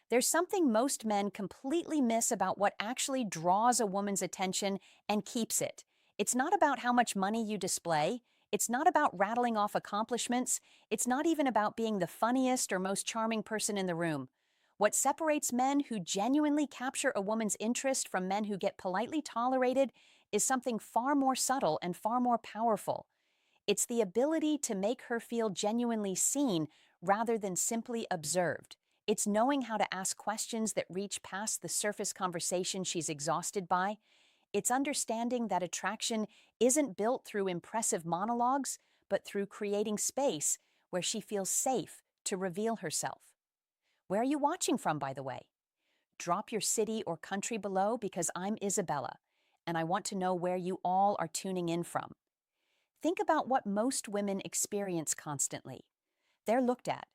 There's something most men completely miss about what actually draws a woman's attention and keeps it. It's not about how much money you display. It's not about rattling off accomplishments. It's not even about being the funniest or most charming person in the room. What separates men who genuinely capture a woman's interest from men who get politely tolerated is something far more subtle and far more powerful. It's the ability to make her feel genuinely seen rather than simply observed. It's knowing how to ask questions that reach past the surface conversation she's exhausted by. It's understanding that attraction isn't built through impressive monologues, but through creating space where she feels safe to reveal herself. Where are you watching from, by the way? Drop your city or country below because I'm Isabella, and I want to know where you all are tuning in from. Think about what most women experience constantly. They're looked at.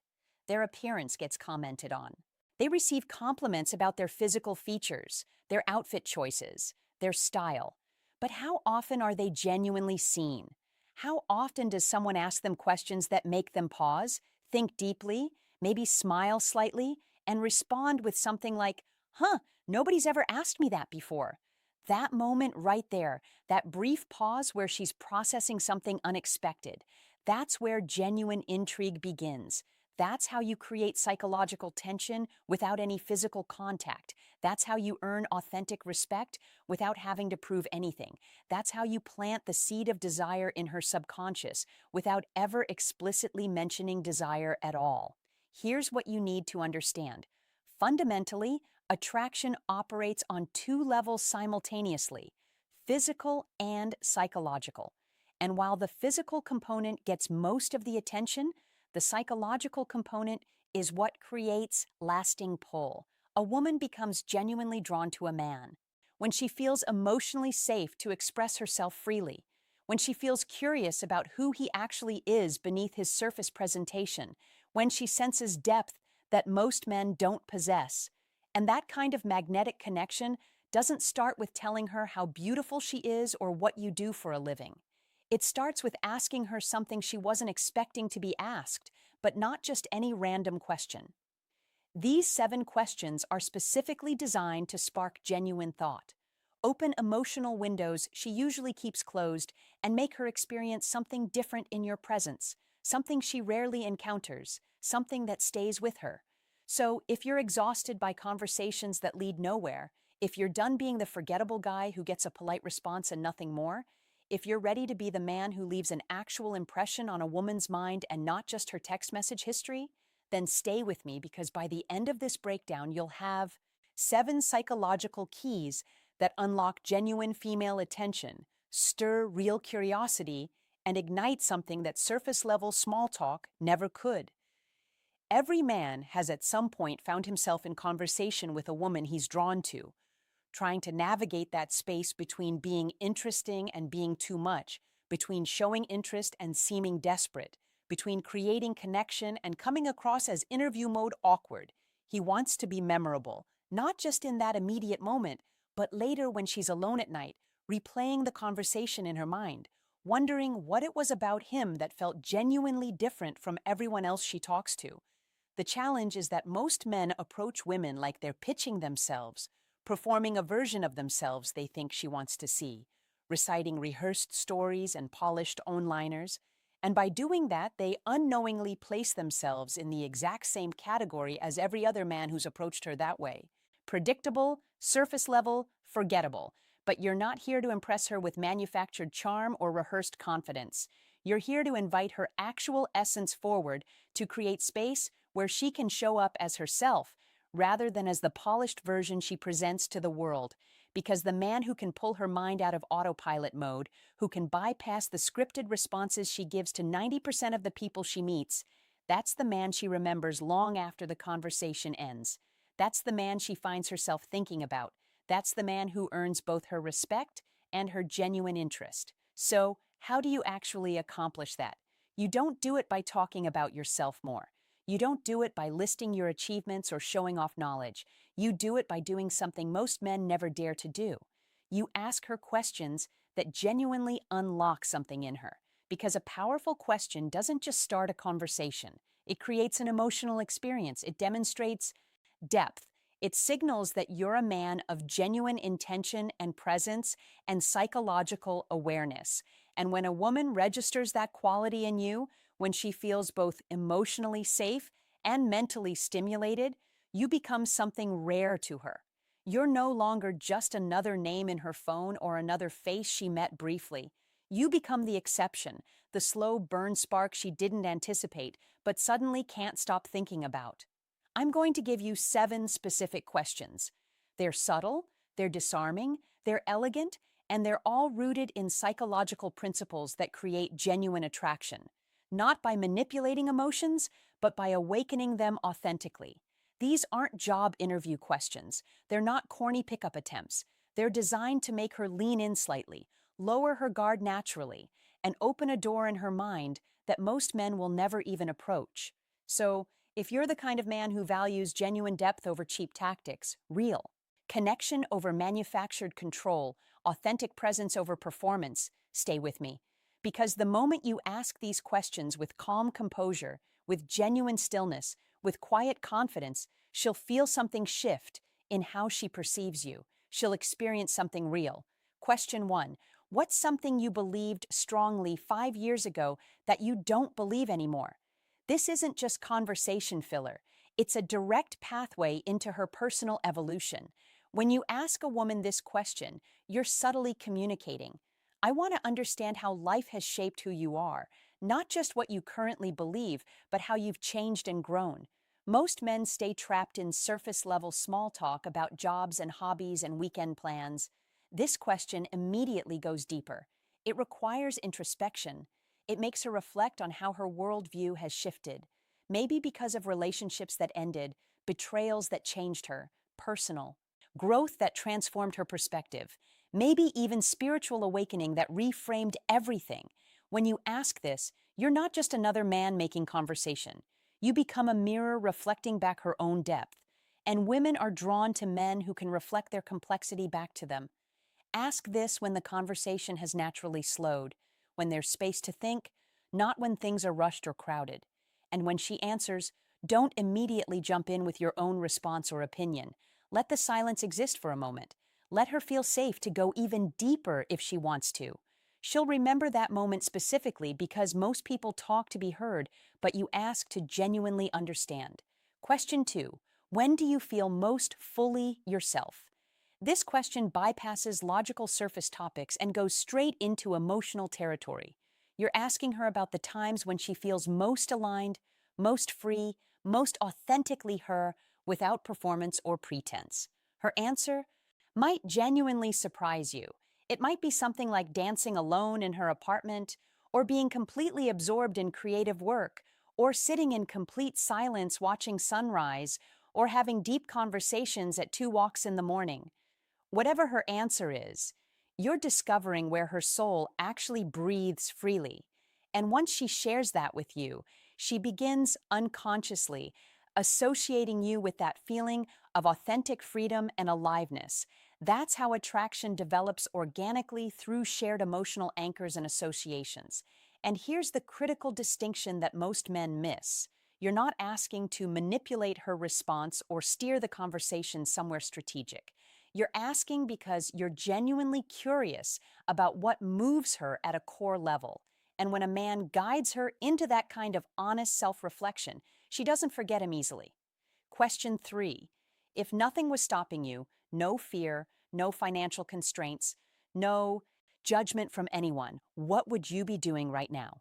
Their appearance gets commented on. They receive compliments about their physical features, their outfit choices, their style. But how often are they genuinely seen? How often does someone ask them questions that make them pause, think deeply, maybe smile slightly, and respond with something like, "Huh, nobody's ever asked me that before." That moment right there, that brief pause where she's processing something unexpected, that's where genuine intrigue begins. That's how you create psychological tension without any physical contact. That's how you earn authentic respect without having to prove anything. That's how you plant the seed of desire in her subconscious without ever explicitly mentioning desire at all. Here's what you need to understand. Fundamentally, attraction operates on two levels simultaneously: physical and psychological. And while the physical component gets most of the attention, the psychological component is what creates lasting pull. A woman becomes genuinely drawn to a man when she feels emotionally safe to express herself freely, when she feels curious about who he actually is beneath his surface presentation, when she senses depth that most men don't possess. And that kind of magnetic connection doesn't start with telling her how beautiful she is or what you do for a living. It starts with asking her something she wasn't expecting to be asked, but not just any random question. These 7 questions are specifically designed to spark genuine thought, open emotional windows she usually keeps closed, and make her experience something different in your presence, something she rarely encounters, something that stays with her. So, if you're exhausted by conversations that lead nowhere, if you're done being the forgettable guy who gets a polite response and nothing more, if you're ready to be the man who leaves an actual impression on a woman's mind and not just her text message history, then stay with me because by the end of this breakdown, you'll have 7 psychological keys that unlock genuine female attention, stir real curiosity, and ignite something that surface-level small talk never could. Every man has at some point found himself in conversation with a woman he's drawn to, trying to navigate that space between being interesting and being too much, between showing interest and seeming desperate, between creating connection and coming across as interview mode awkward. He wants to be memorable, not just in that immediate moment, but later when she's alone at night, replaying the conversation in her mind, wondering what it was about him that felt genuinely different from everyone else she talks to. The challenge is that most men approach women like they're pitching themselves, performing a version of themselves they think she wants to see, reciting rehearsed stories and polished one-liners, and by doing that, they unknowingly place themselves in the exact same category as every other man who's approached her that way. Predictable, surface level, forgettable. But you're not here to impress her with manufactured charm or rehearsed confidence. You're here to invite her actual essence forward, to create space where she can show up as herself, rather than as the polished version she presents to the world. Because the man who can pull her mind out of autopilot mode, who can bypass the scripted responses she gives to 90% of the people she meets, that's the man she remembers long after the conversation ends. That's the man she finds herself thinking about. That's the man who earns both her respect and her genuine interest. So, how do you actually accomplish that? You don't do it by talking about yourself more. You don't do it by listing your achievements or showing off knowledge. You do it by doing something most men never dare to do. You ask her questions that genuinely unlock something in her. Because a powerful question doesn't just start a conversation. It creates an emotional experience. It demonstrates Depth. It signals that you're a man of genuine intention and presence and psychological awareness. And when a woman registers that quality in you, when she feels both emotionally safe and mentally stimulated, you become something rare to her. You're no longer just another name in her phone or another face she met briefly. You become the exception, the slow burn spark she didn't anticipate, but suddenly can't stop thinking about. I'm going to give you 7 specific questions. They're subtle, they're disarming, they're elegant, and they're all rooted in psychological principles that create genuine attraction, not by manipulating emotions, but by awakening them authentically. These aren't job interview questions. They're not corny pickup attempts. They're designed to make her lean in slightly, lower her guard naturally, and open a door in her mind that most men will never even approach. So, if you're the kind of man who values genuine depth over cheap tactics, real connection over manufactured control, authentic presence over performance, stay with me. Because the moment you ask these questions with calm composure, with genuine stillness, with quiet confidence, she'll feel something shift in how she perceives you. She'll experience something real. Question 1. What's something you believed strongly 5 years ago that you don't believe anymore? This isn't just conversation filler. It's a direct pathway into her personal evolution. When you ask a woman this question, you're subtly communicating. I want to understand how life has shaped who you are, not just what you currently believe, but how you've changed and grown. Most men stay trapped in surface-level small talk about jobs and hobbies and weekend plans. This question immediately goes deeper. It requires introspection. It makes her reflect on how her worldview has shifted. Maybe because of relationships that ended, betrayals that changed her, personal, growth that transformed her perspective, maybe even spiritual awakening that reframed everything. When you ask this, you're not just another man making conversation. You become a mirror reflecting back her own depth. And women are drawn to men who can reflect their complexity back to them. Ask this when the conversation has naturally slowed, when there's space to think, not when things are rushed or crowded. And when she answers, don't immediately jump in with your own response or opinion. Let the silence exist for a moment. Let her feel safe to go even deeper if she wants to. She'll remember that moment specifically because most people talk to be heard, but you ask to genuinely understand. Question 2. When do you feel most fully yourself? This question bypasses logical surface topics and goes straight into emotional territory. You're asking her about the times when she feels most aligned, most free, most authentically her, without performance or pretense. Her answer might genuinely surprise you. It might be something like dancing alone in her apartment, or being completely absorbed in creative work, or sitting in complete silence watching sunrise, or having deep conversations at 2 walks in the morning. Whatever her answer is, you're discovering where her soul actually breathes freely. And once she shares that with you, she begins unconsciously associating you with that feeling of authentic freedom and aliveness. That's how attraction develops organically through shared emotional anchors and associations. And here's the critical distinction that most men miss. You're not asking to manipulate her response or steer the conversation somewhere strategic. You're asking because you're genuinely curious about what moves her at a core level. And when a man guides her into that kind of honest self-reflection, she doesn't forget him easily. Question 3. If nothing was stopping you, no fear, no financial constraints, no judgment from anyone, what would you be doing right now?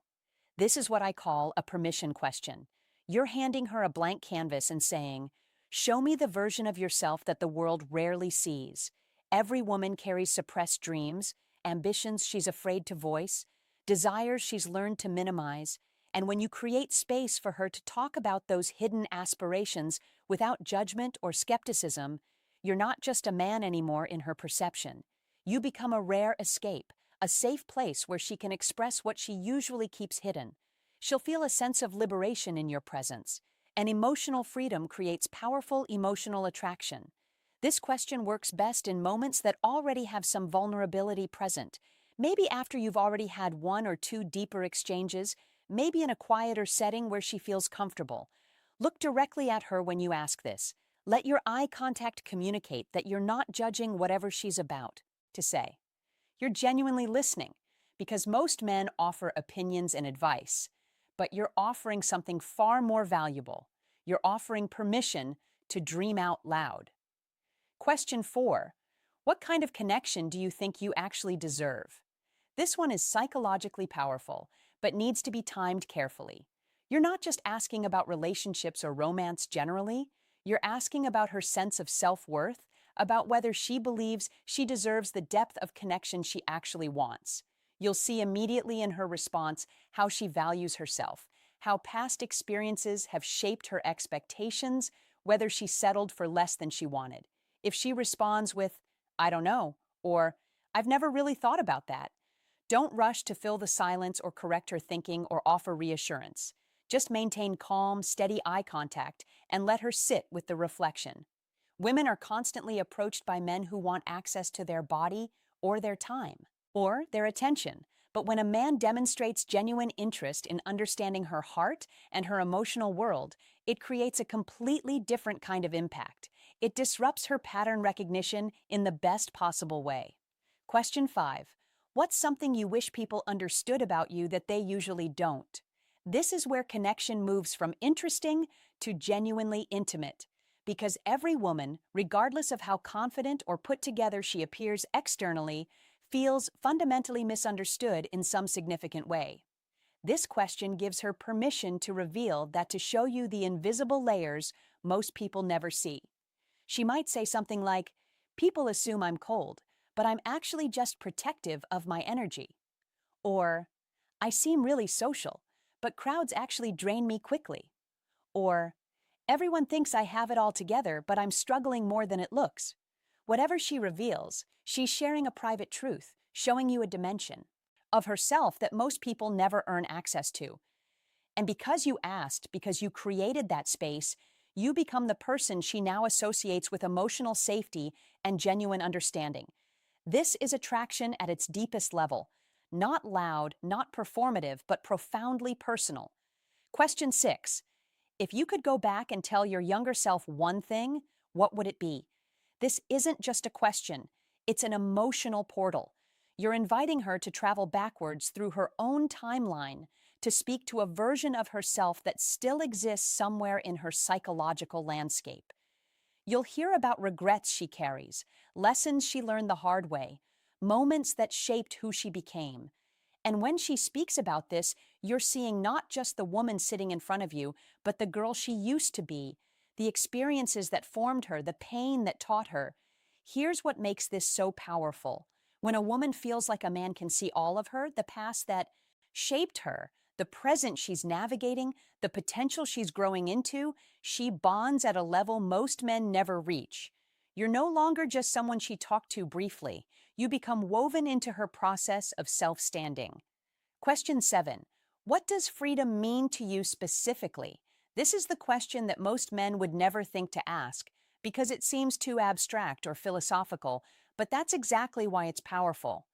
This is what I call a permission question. You're handing her a blank canvas and saying, show me the version of yourself that the world rarely sees. Every woman carries suppressed dreams, ambitions she's afraid to voice, desires she's learned to minimize, and when you create space for her to talk about those hidden aspirations without judgment or skepticism, you're not just a man anymore in her perception. You become a rare escape, a safe place where she can express what she usually keeps hidden. She'll feel a sense of liberation in your presence, and emotional freedom creates powerful emotional attraction. This question works best in moments that already have some vulnerability present. Maybe after you've already had 1 or 2 deeper exchanges, maybe in a quieter setting where she feels comfortable. Look directly at her when you ask this. Let your eye contact communicate that you're not judging whatever she's about to say. You're genuinely listening because most men offer opinions and advice, but you're offering something far more valuable. You're offering permission to dream out loud. Question 4. What kind of connection do you think you actually deserve? This one is psychologically powerful, but needs to be timed carefully. You're not just asking about relationships or romance generally, you're asking about her sense of self-worth, about whether she believes she deserves the depth of connection she actually wants. You'll see immediately in her response how she values herself, how past experiences have shaped her expectations, whether she settled for less than she wanted. If she responds with, "I don't know," or "I've never really thought about that," don't rush to fill the silence or correct her thinking or offer reassurance. Just maintain calm, steady eye contact and let her sit with the reflection. Women are constantly approached by men who want access to their body or their time or their attention. But when a man demonstrates genuine interest in understanding her heart and her emotional world, it creates a completely different kind of impact. It disrupts her pattern recognition in the best possible way. Question 5. What's something you wish people understood about you that they usually don't? This is where connection moves from interesting to genuinely intimate. Because every woman, regardless of how confident or put together she appears externally, feels fundamentally misunderstood in some significant way. This question gives her permission to reveal that to show you the invisible layers most people never see. She might say something like, "People assume I'm cold, but I'm actually just protective of my energy." Or, "I seem really social, but crowds actually drain me quickly." Or, "Everyone thinks I have it all together, but I'm struggling more than it looks." Whatever she reveals, she's sharing a private truth, showing you a dimension of herself that most people never earn access to. And because you asked, because you created that space, you become the person she now associates with emotional safety and genuine understanding. This is attraction at its deepest level. Not loud, not performative, but profoundly personal. Question 6. If you could go back and tell your younger self one thing, what would it be? This isn't just a question, it's an emotional portal. You're inviting her to travel backwards through her own timeline, to speak to a version of herself that still exists somewhere in her psychological landscape. You'll hear about regrets she carries, lessons she learned the hard way, moments that shaped who she became. And when she speaks about this, you're seeing not just the woman sitting in front of you, but the girl she used to be, the experiences that formed her, the pain that taught her. Here's what makes this so powerful. When a woman feels like a man can see all of her, the past that shaped her, the present she's navigating, the potential she's growing into, she bonds at a level most men never reach. You're no longer just someone she talked to briefly. You become woven into her process of self-standing. Question 7. What does freedom mean to you specifically? This is the question that most men would never think to ask because it seems too abstract or philosophical, but that's exactly why it's powerful.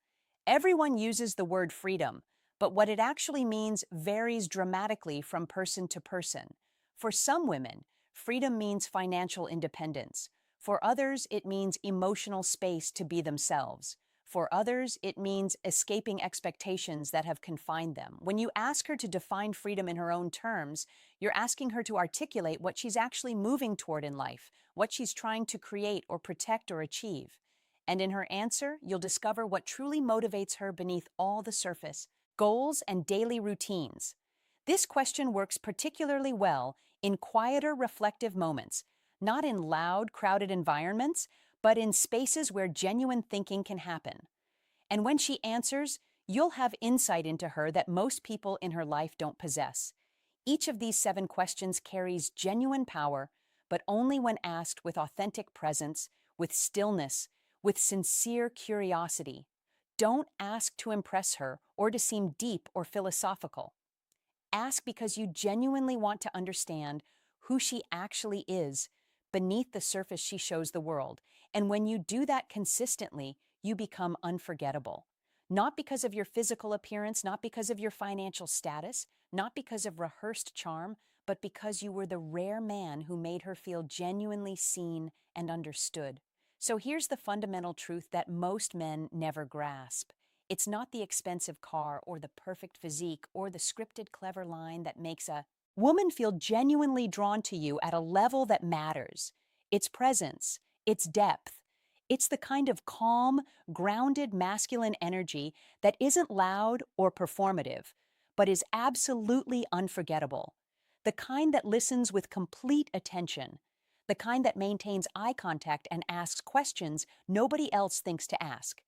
Everyone uses the word freedom, but what it actually means varies dramatically from person to person. For some women, freedom means financial independence. For others, it means emotional space to be themselves. For others, it means escaping expectations that have confined them. When you ask her to define freedom in her own terms, you're asking her to articulate what she's actually moving toward in life, what she's trying to create or protect or achieve. And in her answer, you'll discover what truly motivates her beneath all the surface: goals and daily routines. This question works particularly well in quieter, reflective moments, not in loud, crowded environments, but in spaces where genuine thinking can happen. And when she answers, you'll have insight into her that most people in her life don't possess. Each of these 7 questions carries genuine power, but only when asked with authentic presence, with stillness, with sincere curiosity. Don't ask to impress her or to seem deep or philosophical. Ask because you genuinely want to understand who she actually is beneath the surface she shows the world. And when you do that consistently, you become unforgettable. Not because of your physical appearance, not because of your financial status, not because of rehearsed charm, but because you were the rare man who made her feel genuinely seen and understood. So here's the fundamental truth that most men never grasp. It's not the expensive car or the perfect physique or the scripted clever line that makes a woman feel genuinely drawn to you at a level that matters. It's presence, it's depth. It's the kind of calm, grounded masculine energy that isn't loud or performative, but is absolutely unforgettable. The kind that listens with complete attention, the kind that maintains eye contact and asks questions nobody else thinks to ask.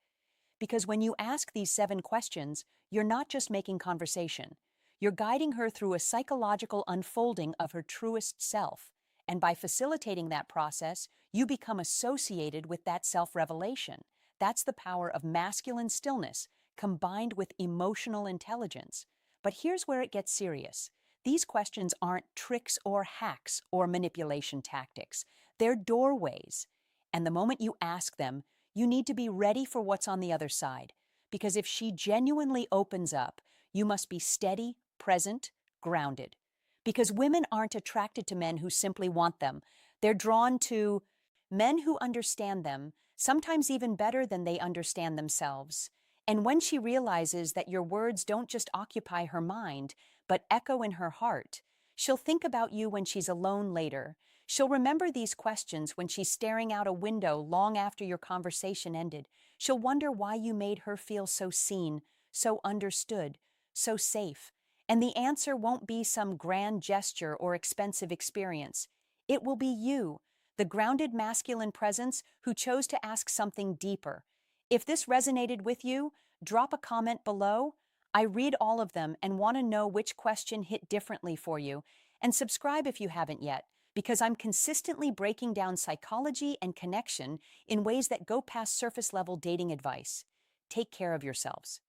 Because when you ask these 7 questions, you're not just making conversation. You're guiding her through a psychological unfolding of her truest self. And by facilitating that process, you become associated with that self revelation. That's the power of masculine stillness combined with emotional intelligence. But here's where it gets serious. These questions aren't tricks or hacks or manipulation tactics, they're doorways. And the moment you ask them, you need to be ready for what's on the other side. Because if she genuinely opens up, you must be steady, present, grounded. Because women aren't attracted to men who simply want them. They're drawn to men who understand them, sometimes even better than they understand themselves. And when she realizes that your words don't just occupy her mind, but echo in her heart, she'll think about you when she's alone later. She'll remember these questions when she's staring out a window long after your conversation ended. She'll wonder why you made her feel so seen, so understood, so safe. And the answer won't be some grand gesture or expensive experience. It will be you, the grounded masculine presence who chose to ask something deeper. If this resonated with you, drop a comment below. I read all of them and want to know which question hit differently for you. And subscribe if you haven't yet, because I'm consistently breaking down psychology and connection in ways that go past surface level dating advice. Take care of yourselves.